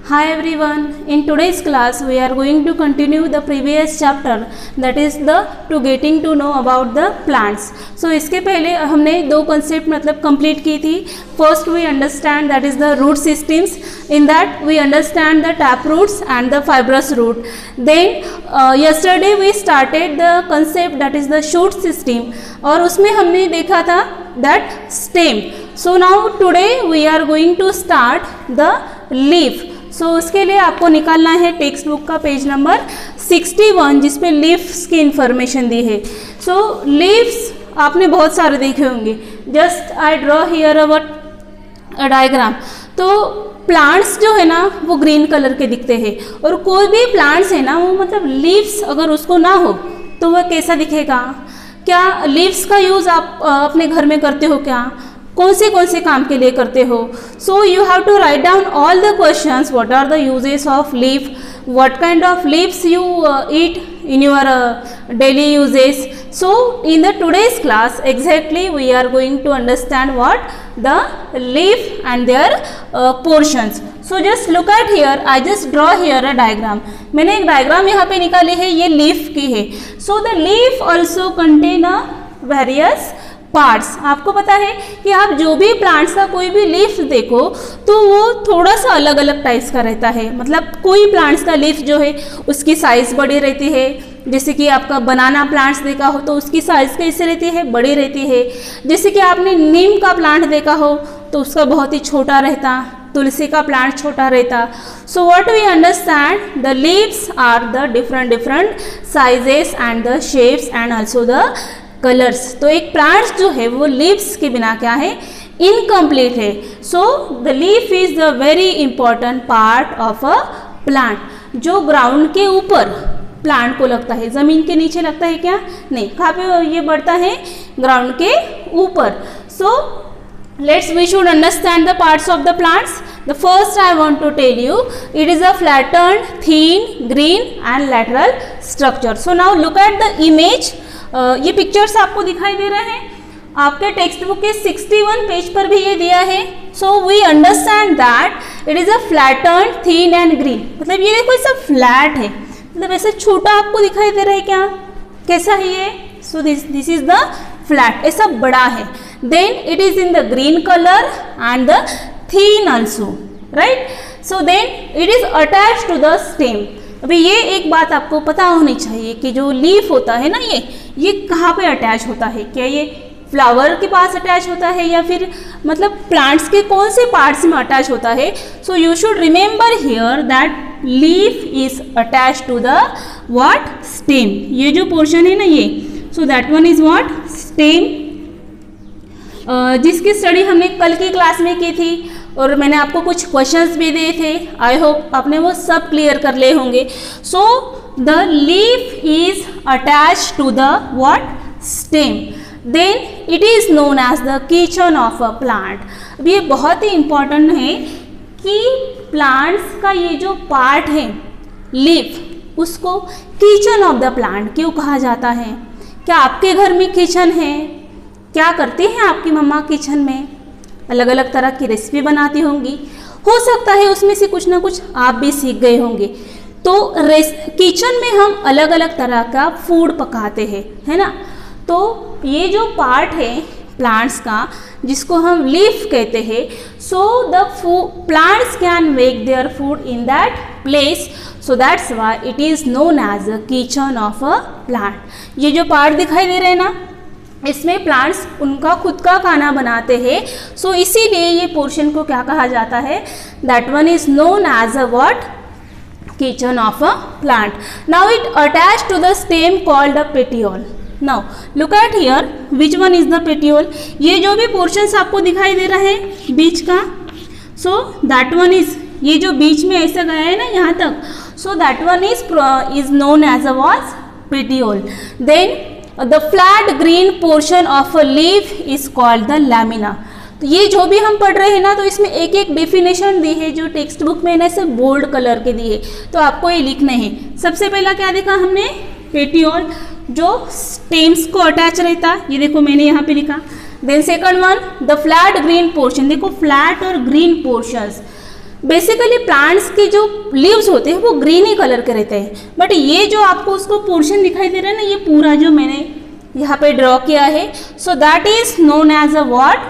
Hi everyone, in today's class we are going to continue the previous chapter, that is the to getting to know about the plants. So इसके पहले हमने दो concept मतलब complete की थी. First we understand that is the root systems. In that we understand the tap roots and the fibrous root. Then yesterday we started the concept that is the shoot system और उसमें हमने देखा था that stem. So now today we are going to start the leaf. सो उसके लिए आपको निकालना है टेक्स्ट बुक का पेज नंबर 61 जिसपे लीव्स की इंफॉर्मेशन दी है. सो लीव्स आपने बहुत सारे देखे होंगे. Just I draw here a diagram. तो प्लांट्स जो है ना वो ग्रीन कलर के दिखते हैं और कोई भी प्लांट्स है ना वो मतलब लीव्स अगर उसको ना हो तो वह कैसा दिखेगा. क्या लीव्स का यूज़ आप अपने घर में करते हो क्या, कौन से काम के लिए करते हो. So you have to write down all the questions. What are the uses of leaf, what kind of leaves you eat in your daily uses. So in the today's class exactly we are going to understand what the leaf and their portions. So just look at here, I just draw here a diagram. मैंने एक diagram यहाँ पे निकाली है, ये leaf की है. So the leaf also contain a various parts. आपको पता है कि आप जो भी प्लांट्स का कोई भी लीफ देखो तो वो थोड़ा सा अलग अलग टाइप्स का रहता है. मतलब कोई प्लांट्स का लीफ जो है उसकी साइज़ बड़ी रहती है. जैसे कि आपका बनाना प्लांट्स देखा हो तो उसकी साइज़ कैसे रहती है, बड़ी रहती है. जैसे कि आपने नीम का प्लांट देखा हो तो उसका बहुत ही छोटा रहता. तुलसी का प्लांट छोटा रहता. So what we understand, the leaves are the different sizes and the shapes and also the colours. तो एक प्लांट्स जो है वो लीव्स के बिना क्या है, इनकम्प्लीट है. सो the leaf is the very important part of a plant. जो ग्राउंड के ऊपर प्लांट को लगता है, ज़मीन के नीचे लगता है क्या, नहीं. कहाँ पे ये बढ़ता है, ग्राउंड के ऊपर. सो we should understand the parts of the plants. The first I want to tell you, it is a flattened, thin, green and lateral structure. So now look at the image. ये pictures आपको दिखाई दे रहे हैं. आपके text book के 61 page पर भी ये दिया है. So we understand that it is a flattened, thin and green. मतलब ये देखो ऐसा फ्लैट है, मतलब ऐसे छोटा आपको दिखाई दे रहा है क्या, कैसा है ये. So this is the flat, ऐसा बड़ा है. Then it is in the green colour and the thin also, right. So then it is attach to the stem. अभी ये एक बात आपको पता होनी चाहिए कि जो लीफ होता है ना ये कहाँ पे अटैच होता है. क्या ये फ्लावर के पास अटैच होता है या फिर मतलब प्लांट्स के कौन से पार्ट्स में अटैच होता है. So you should remember here that leaf is attach to the what, stem. ये जो पोर्शन है ना ये, so that one is what, stem. जिसकी स्टडी हमने कल की क्लास में की थी और मैंने आपको कुछ क्वेश्चंस भी दिए थे. आई होप आपने वो सब क्लियर कर लिए होंगे. So the leaf is attach to the what, stem. Then it is known as the kitchen of a plant. अब ये बहुत ही इंपॉर्टेंट है कि प्लांट्स का ये जो पार्ट है लीफ, उसको किचन ऑफ द प्लांट क्यों कहा जाता है. क्या आपके घर में किचन है, क्या करती हैं आपकी मम्मा किचन में, अलग अलग तरह की रेसिपी बनाती होंगी. हो सकता है उसमें से कुछ ना कुछ आप भी सीख गए होंगे. तो किचन में हम अलग अलग तरह का फूड पकाते हैं, है ना. तो ये जो पार्ट है प्लांट्स का जिसको हम लीफ कहते हैं, so the plants can make their food in that place. So that's why it is known as a kitchen of a plant. ये जो पार्ट दिखाई दे रहे हैं ना, इसमें प्लांट्स उनका खुद का खाना बनाते हैं. सो इसीलिए ये पोर्शन को क्या कहा जाता है, that one is known as a what, kitchen of a plant. Now it attach to the stem called a petiole. Now look at here, which one is the petiole. ये जो भी पोर्शंस आपको दिखाई दे रहा है बीच का, सो दैट वन इज, ये जो बीच में ऐसा गया है ना यहाँ तक, so that one is known as a what, petiole. Then the flat green portion of a leaf is called the lamina. तो ये जो भी हम पढ़ रहे हैं ना, तो इसमें एक एक डेफिनेशन दी है जो टेक्स्ट बुक में ना से बोल्ड कलर के दी है, तो आपको ये लिखने हैं. सबसे पहला क्या देखा हमने, पेटियोल, जो स्टेम्स को अटैच रहता, ये देखो मैंने यहाँ पे लिखा. Then second one, the flat green portion. देखो फ्लैट और ग्रीन पोर्शंस, बेसिकली प्लांट्स के जो लीव्स होते हैं वो ग्रीनी कलर के रहते हैं, बट ये जो आपको उसको पोर्शन दिखाई दे रहा है ना, ये पूरा जो मैंने यहाँ पे ड्रॉ किया है, so that is known as a what,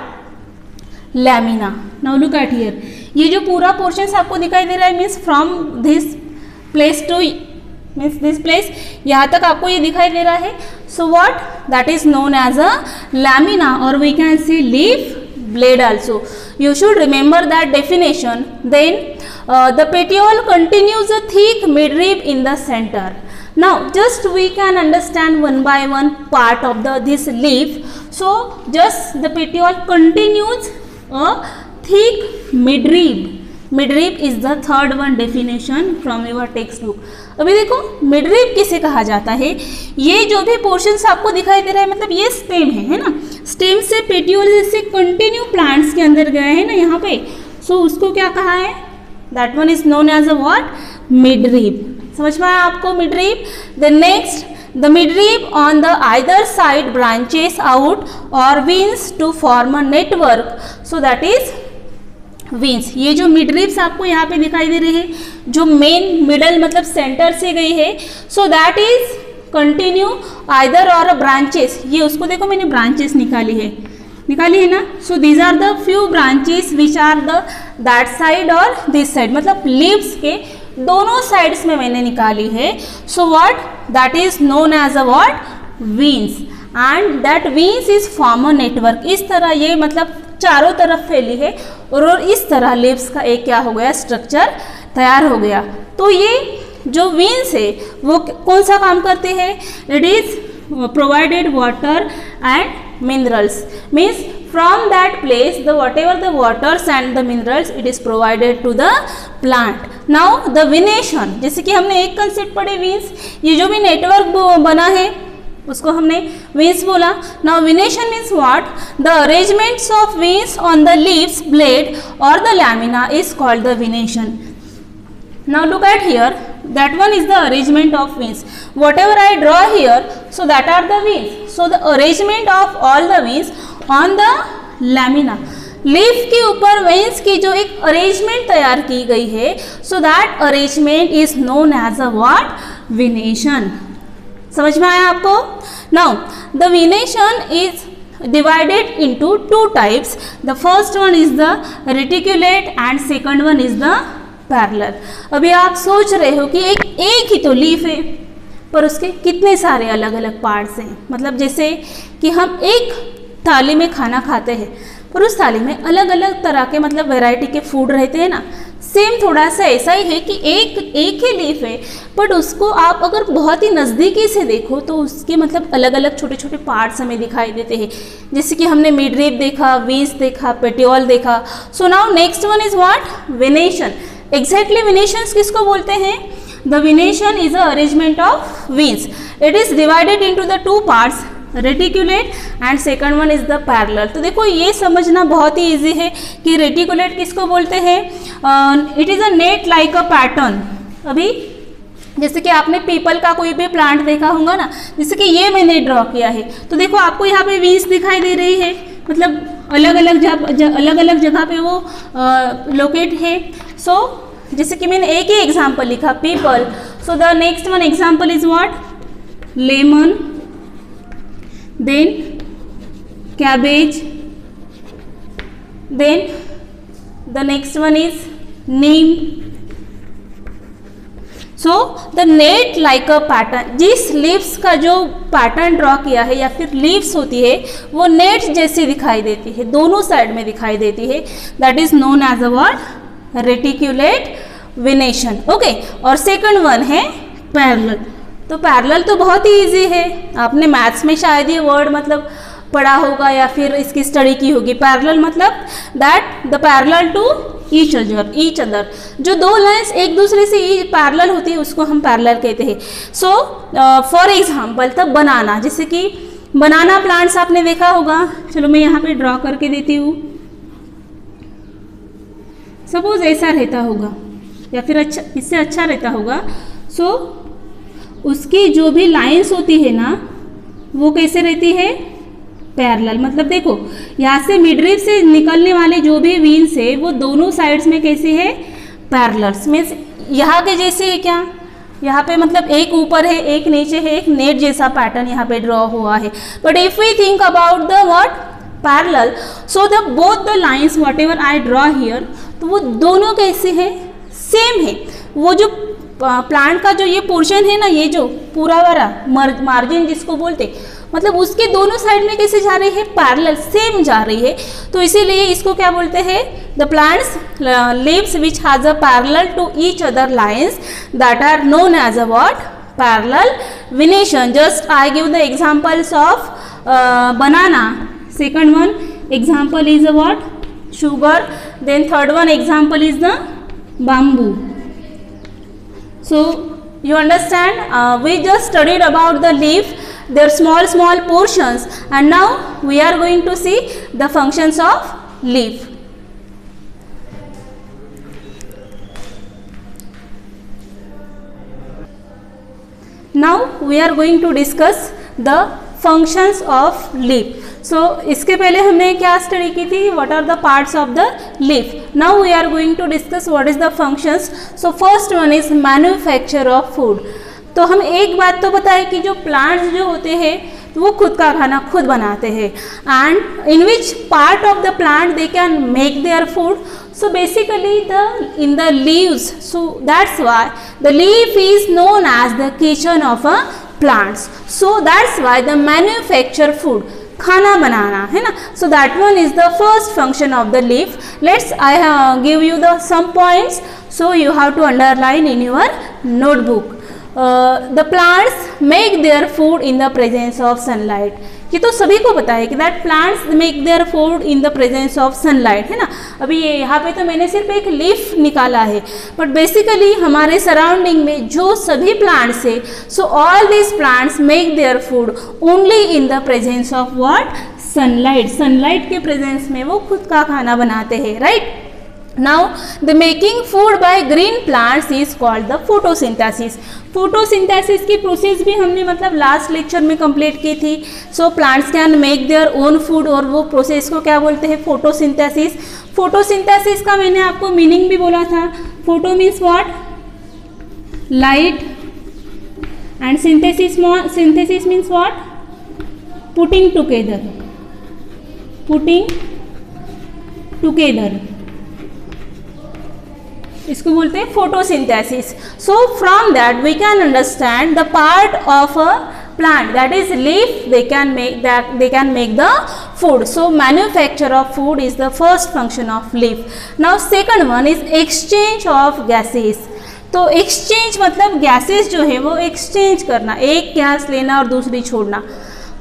lamina. Now look at here, ये जो पूरा पोर्शन आपको दिखाई दे रहा है means from this place to means this place, यहाँ तक आपको ये दिखाई दे रहा है, so what, that is known as a lamina और we can say leaf blade also. You should remember that definition. Then the petiole continues a thick midrib in the center. Now just we can understand one by one part of this leaf. So just the petiole continues a thick midrib. Midrib is the third one definition from your textbook. अभी देखो midrib किसे कहा जाता है, ये जो भी portions आपको दिखाई दे रहा है मतलब ये स्टेम है ना, स्टेम से पेटियोल जैसे कंटिन्यू प्लांट्स के अंदर गया है ना यहाँ पे, सो उसको क्या कहा है, that one is known as a what, midrib. समझ में आया आपको midrib. The next, the midrib on the either side branches out और veins to form a network, so that is veins. ये जो मिडरिब्स आपको यहाँ पे दिखाई दे रहे हैं, जो मेन मिडल मतलब सेंटर से गई है, so that is continue either और ब्रांचेस, ये उसको देखो मैंने ब्रांचेस निकाली है ना, so these are the few branches which are the that side और दिस साइड, मतलब लीव्स के दोनों साइड्स में मैंने निकाली है, so what, that is known as a what, veins, and that veins is form a network. इस तरह ये मतलब चारों तरफ फैली है और इस तरह लीव्स का एक क्या हो गया, स्ट्रक्चर तैयार हो गया। तो ये जो विंस है वो कौन सा काम करते हैं, it is provided water and minerals, means from that place the whatever the waters and the minerals it is provided to the plant. Now the venation, जैसे कि हमने एक कंसेप्ट पढ़े विंस, ये जो भी नेटवर्क बना है उसको हमने विंस बोला। Now venation means what, the arrangements of veins on the leaves, blade और the lamina is called the venation. Now look at here, that one is the arrangement of wings. Whatever I draw here, so that are the wings. So the arrangement of all the wings on the lamina. Leaf के ऊपर veins की जो एक arrangement तैयार की गई है, so that arrangement is known as a what, venation. समझ में आया आपको? Now the venation is divided into two types. The first one is the reticulate and second one is the parallel. अभी आप सोच रहे हो कि एक ही तो लीफ है पर उसके कितने सारे अलग अलग पार्ट्स हैं, मतलब जैसे कि हम एक थाली में खाना खाते हैं पर उस थाली में अलग अलग तरह के मतलब वैरायटी के फूड रहते हैं ना, सेम थोड़ा सा ऐसा ही है कि एक ही लीफ है बट उसको आप अगर बहुत ही नज़दीकी से देखो तो उसके मतलब अलग अलग छोटे छोटे पार्ट्स हमें दिखाई देते हैं, जैसे कि हमने मिडरिब देखा, विंस देखा, पेटियोल देखा। So now next one is what, venation. Exactly venations किसको बोलते हैं? The venation is a arrangement of veins, it is divided into the two parts, reticulate and second one is the parallel. तो देखो ये समझना बहुत ही easy है कि रेटिकुलेट किसको बोलते हैं, it is a net like a pattern. अभी जैसे कि आपने पीपल का कोई भी प्लांट देखा होगा ना, जैसे कि ये मैंने ड्रॉ किया है, तो देखो आपको यहाँ पे वीन्स दिखाई दे रही है, मतलब अलग अलग जगह पे वो लोकेट है। सो जैसे कि मैंने एक ही एग्जाम्पल लिखा people, so the next one example is what, lemon, then cabbage, then the next one is neem. So the net like a pattern, जिस लीव्स का जो पैटर्न ड्रॉ किया है या फिर लीव्स होती है वो नेट जैसी दिखाई देती है, दोनों साइड में दिखाई देती है, that is known as a word reticulate venation. Okay, और सेकंड वन है पैरेलल। तो पैरेलल तो बहुत ही इजी है, आपने मैथ्स में शायद ये वर्ड मतलब पढ़ा होगा या फिर इसकी स्टडी की होगी। पैरेलल मतलब that the parallel to each other, जो दो लाइंस एक दूसरे से पैरेलल होती है उसको हम पैरेलल कहते हैं। सो फॉर एग्जांपल तब बनाना, जैसे कि बनाना प्लांट्स आपने देखा होगा, चलो मैं यहाँ पे ड्रॉ करके देती हूँ। सपोज ऐसा रहता होगा या फिर अच्छा इससे अच्छा रहता होगा। सो उसकी जो भी लाइंस होती है ना वो कैसे रहती है, पैरेलल। मतलब देखो यहाँ से मिडरिब से निकलने वाले जो भी वीन्स है वो दोनों साइड्स में कैसे है, पैरेलल्स मीन्स यहाँ के जैसे है क्या, यहाँ पे मतलब एक ऊपर है एक नीचे है, एक नेट जैसा पैटर्न यहाँ पे ड्रॉ हुआ है. But if we think about the what parallel, so the both the lines whatever I draw here, तो वो दोनों कैसे हैं, सेम है. वो जो प्लांट का जो ये पोर्शन है ना, ये जो पूरा वाला मार्जिन जिसको बोलते, मतलब उसके दोनों साइड में कैसे जा रही है, पैरेलल सेम जा रही है. तो इसीलिए इसको क्या बोलते हैं, the plants leaves which has a parallel to each other lines that are known as a what, parallel venation. Just I give the examples of banana. Second one example is a what, sugar. Then third one example is the bamboo. So you understand, we just studied about the leaf, their small portions, and now we are going to see the functions of leaf. Now we are going to discuss the functions of leaf. So इसके पहले हमने क्या study की थी, what are the parts of the leaf. Now we are going to discuss what is the functions. So first one is manufacture of food. तो हम एक बात तो पता है कि जो प्लांट्स जो होते हैं तो वो खुद का खाना खुद बनाते हैं, and in which part of the plant they can make their food. So basically in the leaves, so that's why the leaf is known as the kitchen of a plants. So that's why the manufacture food, खाना बनाना है ना. So that one is the first function of the leaf. I give you the some points, so you have to underline in your notebook. The plants make their food in the presence of sunlight. ये तो सभी को पता है कि that plants make their food in the presence of sunlight, है ना. अभी ये यहाँ पे तो मैंने सिर्फ एक लीफ निकाला है, बट बेसिकली हमारे सराउंडिंग में जो सभी प्लांट्स है, so all these plants make their food only in the presence of what, sunlight. Sunlight के प्रेजेंस में वो खुद का खाना बनाते हैं, right. Now the making food by green plants is called the photosynthesis. Photosynthesis की प्रोसेस भी हमने मतलब लास्ट लेक्चर में कंप्लीट की थी. So plants can make their own food, और वो प्रोसेस को क्या बोलते हैं, फोटोसिंथेसिस. फोटोसिंथेसिस का मैंने आपको मीनिंग भी बोला था. Photo means what, light, and synthesis means what, putting together. इसको बोलते हैं photosynthesis. So from that we can understand the part of a plant that is leaf, they can make the food. So manufacture of food is the first function of leaf. Now second one is exchange of gases. तो exchange मतलब gases जो है वो exchange करना, एक gas लेना और दूसरी छोड़ना.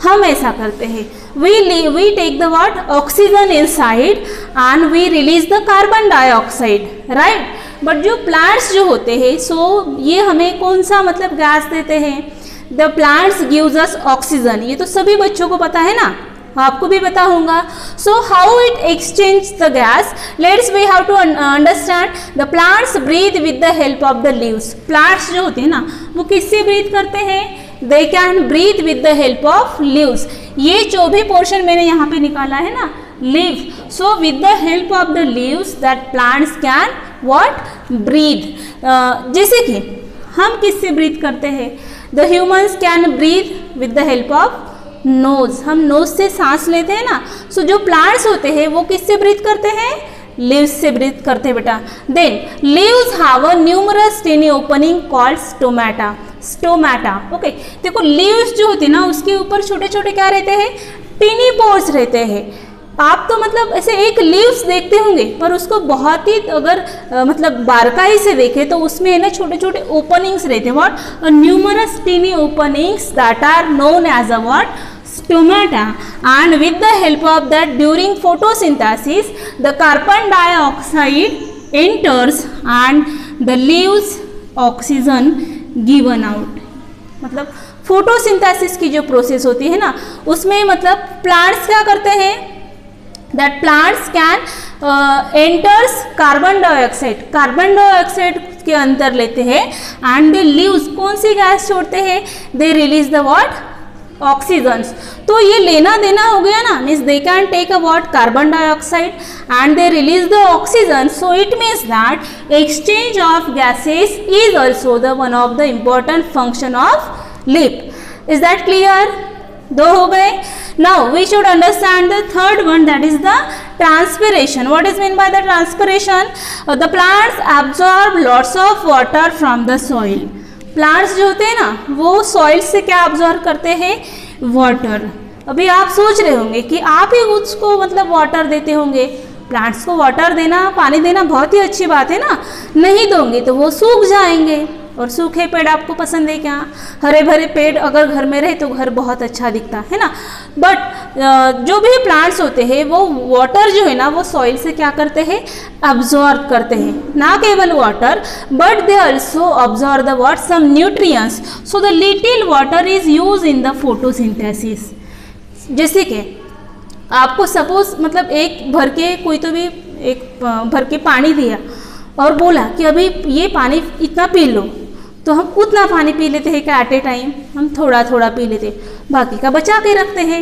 हम ऐसा करते हैं, we take the what, oxygen inside and we release the carbon dioxide, right. But जो प्लांट्स जो होते हैं, सो ये हमें कौन सा मतलब गैस देते हैं, the plants gives us oxygen. ये तो सभी बच्चों को पता है ना, आपको भी पता होगा. So how it exchange the gas, we have to understand. The plants breathe with the help of the leaves. Plants जो होते हैं ना वो किससे ब्रीथ करते हैं, they can breathe with the help of leaves. ये जो भी पोर्शन मैंने यहाँ पे निकाला है ना, leave. So with the help of the leaves that plants can what, breathe. जैसे कि हम किससे ब्रीथ करते हैं, the humans can breathe with the help of nose. हम नोज से सांस लेते हैं ना. सो जो प्लांट्स होते हैं वो किससे ब्रीथ करते हैं, लीव्स से ब्रीथ करते हैं बेटा. Then leaves have a numerous tiny opening called stomata. Okay, देखो लीव्स जो होती है ना उसके ऊपर छोटे छोटे क्या रहते हैं, टिनी पोर्स रहते हैं. आप तो मतलब ऐसे एक लीव्स देखते होंगे, पर उसको बहुत ही अगर मतलब बारकाई से देखें तो उसमें है ना छोटे छोटे ओपनिंग्स रहते हैं. What, a numerous tiny openings that are known as a what, stomata. And with the help of that, during photosynthesis the carbon dioxide enters and the leaves oxygen given out. मतलब photosynthesis की जो process होती है ना उसमें मतलब plants क्या करते हैं, that plants can enters carbon dioxide के अंदर लेते हैं, एंड द लीव्स कौन सी गैस छोड़ते हैं, they release the what, oxygen. तो ये लेना देना हो गया ना, means they can take about carbon dioxide and they release the oxygen, so it means that exchange of gases is also the one of the important function of leaf. Is that clear? दो हो गए। Now we should understand the third one, that is the transpiration. What is mean by the transpiration? The plants absorb lots of water from the soil. Plants जो होते हैं ना वो soil से क्या ऑब्जॉर्व करते हैं? वाटर। अभी आप सोच रहे होंगे कि आप ही उसको मतलब वाटर देते होंगे। प्लांट्स को वाटर देना, पानी देना बहुत ही अच्छी बात है ना, नहीं दोगे तो वो सूख जाएंगे। और सूखे पेड़ आपको पसंद है क्या? हरे भरे पेड़ अगर घर में रहे तो घर बहुत अच्छा दिखता है ना। बट जो भी प्लांट्स होते हैं वो वाटर जो है ना वो सॉइल से क्या करते हैं? अब्जॉर्ब करते हैं। ना केवल water but they also absorb the what some nutrients, so the little water is use in the photosynthesis. जैसे कि आपको सपोज मतलब एक भर के कोई तो भी एक भर के पानी दिया और बोला कि अभी ये पानी इतना पी लो, तो हम उतना पानी पी लेते हैं कि एट ए टाइम हम थोड़ा थोड़ा पी लेते हैं, बाकी का बचा के रखते हैं,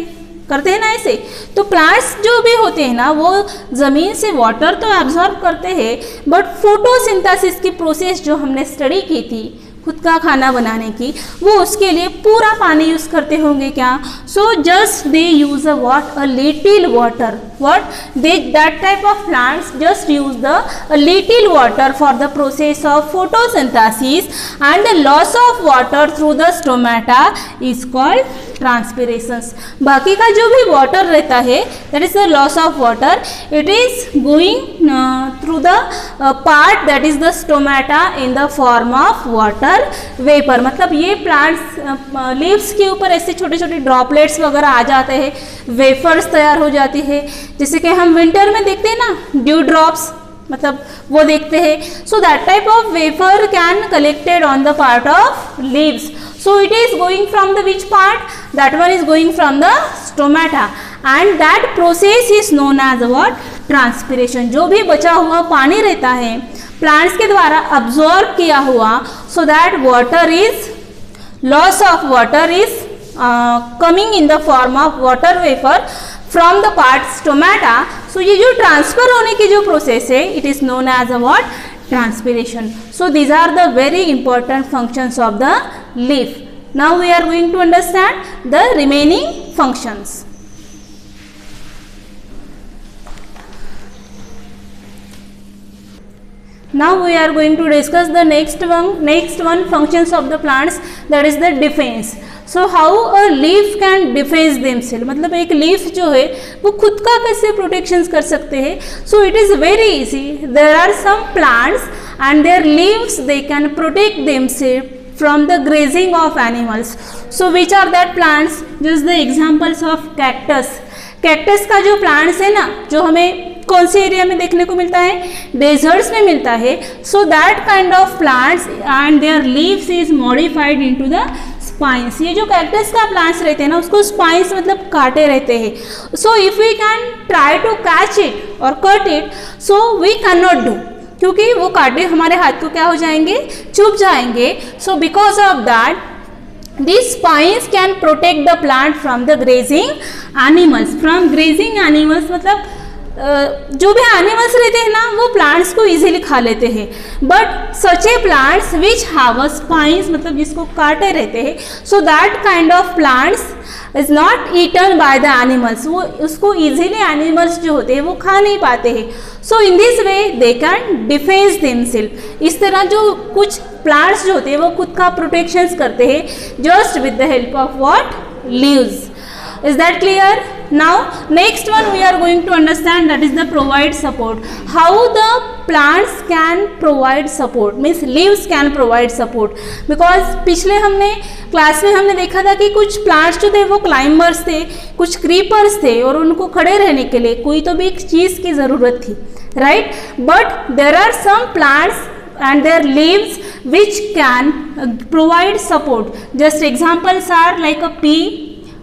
करते हैं ना ऐसे। तो प्लांट्स जो भी होते हैं ना वो ज़मीन से वाटर तो एब्जॉर्ब करते हैं, बट फोटोसिंथेसिस की प्रोसेस जो हमने स्टडी की थी खुद का खाना बनाने की, वो उसके लिए पूरा पानी यूज़ करते होंगे क्या? So just they use a what? A little water. What they that type of plants just use the little water for the process of photosynthesis and the loss of water through the stomata is called transpirations. बाकी का जो भी water रहता है that is the loss of water, it is going through the part that is the stomata in the form of water vapour. मतलब ये plants leaves के ऊपर ऐसे छोटे छोटे ड्रॉपलेट्स वगैरह आ जाते हैं, वेफर्स तैयार हो जाती है, जैसे कि हम विंटर में देखते हैं ना ड्यू ड्रॉप्स, मतलब वो देखते हैं। So that type of wafer can collected on the part of leaves, so it is going from the which part? That one is going from the stomata and that process is known as what? Transpiration। जो भी बचा हुआ पानी रहता है plants के द्वारा absorb किया हुआ, so that water is loss of water is coming in the form of water vapor from the part stomata। so ये जो ट्रांसफर होने की जो प्रोसेस है it is known as a what? Transpiration। so these are the very important functions of the leaf। now we are going to understand the remaining functions। now we are going to discuss the next one functions of the plants, that is the defense। so how a leaf can defend themselves, मतलब एक leaf जो है वो खुद का कैसे protection कर सकते हैं? so it is very easy, there are some plants and their leaves they can protect themselves from the grazing of animals। so which are that plants? just the examples of cactus। Cactus का जो plants है ना जो हमें कौन से area में देखने को मिलता है? डेजर्ट्स में मिलता है। So that kind of plants and there leaves is modified into the spines. ये जो कैक्टस का प्लांट्स रहते हैं ना उसको स्पाइंस मतलब कांटे रहते हैं। So if we can try to catch it और cut it, so we can not do, क्योंकि वो कांटे हमारे हाथ को क्या हो जाएंगे? चुभ जाएंगे। सो because of that these spines can protect the plant from the grazing animals। from grazing animals मतलब जो भी एनिमल्स रहते हैं ना वो प्लांट्स को इजीली खा लेते हैं, but such a plants which have a spines मतलब जिसको कांटे रहते हैं, so that kind of plants is not eaten by the animals. वो उसको इजीली एनिमल्स जो होते हैं वो खा नहीं पाते हैं। So in this way they can defence themself. इस तरह जो कुछ प्लांट्स जो होते हैं वो खुद का प्रोटेक्शन करते हैं just with the help of what? Leaves. Is that clear? Now next one we are going to understand, that is the provide support। how the plants can provide support, means leaves can provide support। because पिछले हमने class में हमने देखा था कि कुछ plants जो थे वो क्लाइंबर्स थे, कुछ क्रीपर्स थे और उनको खड़े रहने के लिए कोई तो भी एक चीज़ की ज़रूरत थी, right? But there are some plants and their leaves which can provide support। just examples are like a pea,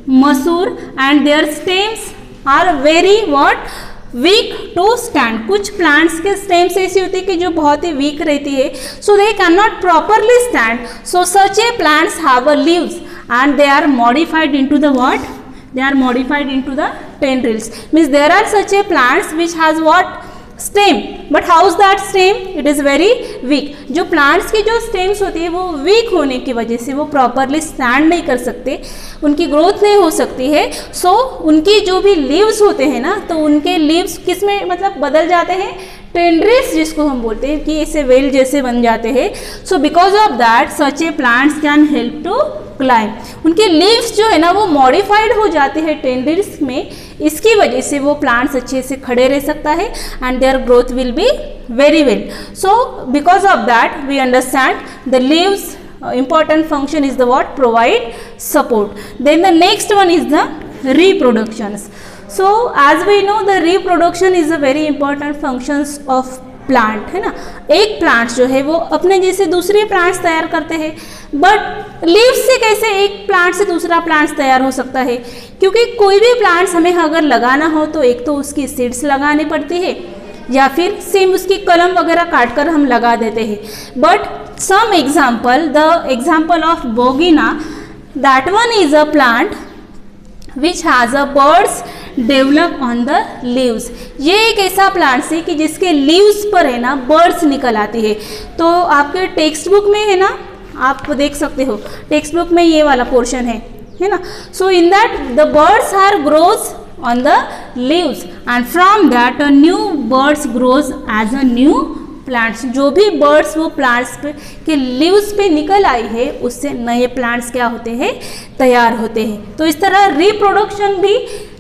मसूर, and their stems are very what? weak to stand। कुछ प्लांट्स के स्टेम्स ऐसी होती है कि जो बहुत ही वीक रहती है, so they cannot properly stand, so such a plants have a leaves and they are modified into the what? They are modified into the tendrils. Means there are such a plants which has what? Stem. But how is that stem? It is very weak. जो plants की जो stems होती है वो week होने की वजह से वो प्रॉपरली स्टैंड नहीं कर सकते, उनकी ग्रोथ नहीं हो सकती है. सो उनकी जो भी लीव्स होते हैं ना, तो उनके लीव्स किस में मतलब बदल जाते हैं? टेंड्रिल्स, जिसको हम बोलते हैं कि ऐसे वेल जैसे बन जाते हैं. So because of that such a plants can help to climb. उनके लीव्स जो है ना वो मॉडिफाइड हो जाते हैं टेंड्रिल्स में. इसकी वजह से वो प्लांट्स अच्छे से खड़े रह सकता है and their growth will be very well. So because of that we understand the leaves important function is the what? Provide support. Then the next one is the reproductions. So as we know the reproduction is a very important functions of plant, है ना. एक plant जो है वो अपने जैसे दूसरे plants तैयार करते हैं, बट लीव्स से कैसे एक प्लांट से दूसरा प्लांट्स तैयार हो सकता है? क्योंकि कोई भी प्लांट्स हमें अगर लगाना हो तो एक तो उसकी सीड्स लगानी पड़ती है या फिर सेम उसकी कलम वगैरह काट कर हम लगा देते हैं. But some example, the example of Bogina, that one is a plant which has a birds develop on the leaves. ये एक ऐसा प्लांट है कि जिसके लीव्स पर है ना बर्ड्स निकल आती है. तो आपके टेक्स्ट बुक में है ना, आप देख सकते हो टेक्स्ट बुक में ये वाला पोर्शन है ना. So in that the birds are grows on the leaves and from that a new birds grows as a new plants. जो भी बर्ड्स वो प्लांट्स पे के लीव्स पे निकल आई है उससे नए प्लांट्स क्या होते हैं? तैयार होते हैं. तो इस तरह रिप्रोडक्शन भी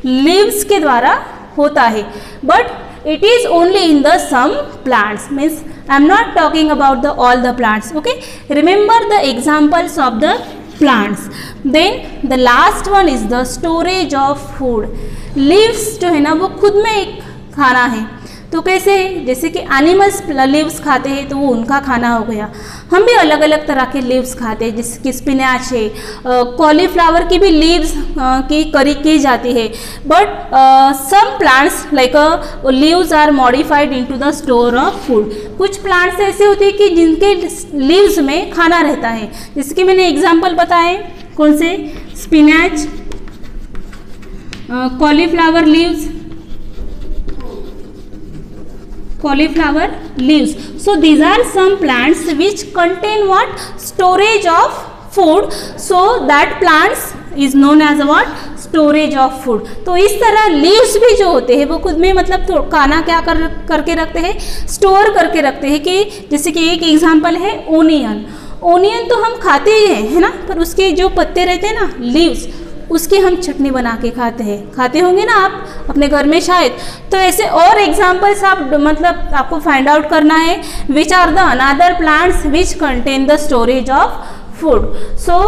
लीव्स के द्वारा होता है. But it is only in the some plants. Means I am not talking about the all the plants. Okay, remember the examples of the plants. Then the last one is the storage of food. Leaves जो है ना वो खुद में एक खाना है. तो कैसे? जैसे कि एनिमल्स लीव्स खाते हैं तो वो उनका खाना हो गया. हम भी अलग अलग तरह के लीव्स खाते हैं, जैसे कि स्पिनच है, कॉलीफ्लावर की भी लीव्स की करी की जाती है. But some plants like leaves are modified into the store of food. कुछ प्लांट्स ऐसे होते हैं कि जिनके लीव्स में खाना रहता है, जैसे कि मैंने एग्जाम्पल बताए. कौन से? Spinach, cauliflower leaves. So these are some plants which contain what? Storage of food. So that plants is known as what? Storage of food. तो इस तरह लीव्स भी जो होते हैं वो खुद में मतलब खाना क्या करके रखते हैं? स्टोर करके रखते हैं. कि जैसे कि एक एग्जांपल है ओनियन. ओनियन तो हम खाते ही हैं, है ना, पर उसके जो पत्ते रहते हैं ना, लीव्स, उसकी हम चटनी बना के खाते होंगे ना आप अपने घर में शायद. तो ऐसे और एग्जाम्पल्स आप मतलब आपको फाइंड आउट करना है which are the another plants which contain the storage of food. So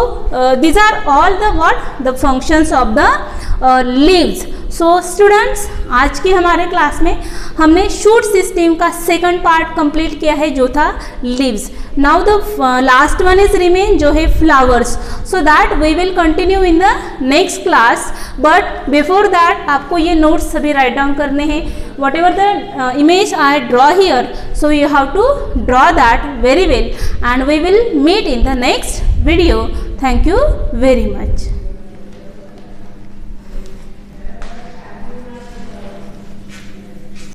these are all the what? The functions of the leaves. So students, आज की हमारे क्लास में हमने शूट सिस्टम का सेकंड पार्ट कंप्लीट किया है जो था leaves. Now the last one is remain जो है flowers. So that we will continue in the next class. But before that आपको ये नोट्स सभी राइट डाउन करने हैं. Whatever the image I draw here, so you have to draw that very well and we will meet in the next video. Thank you very much.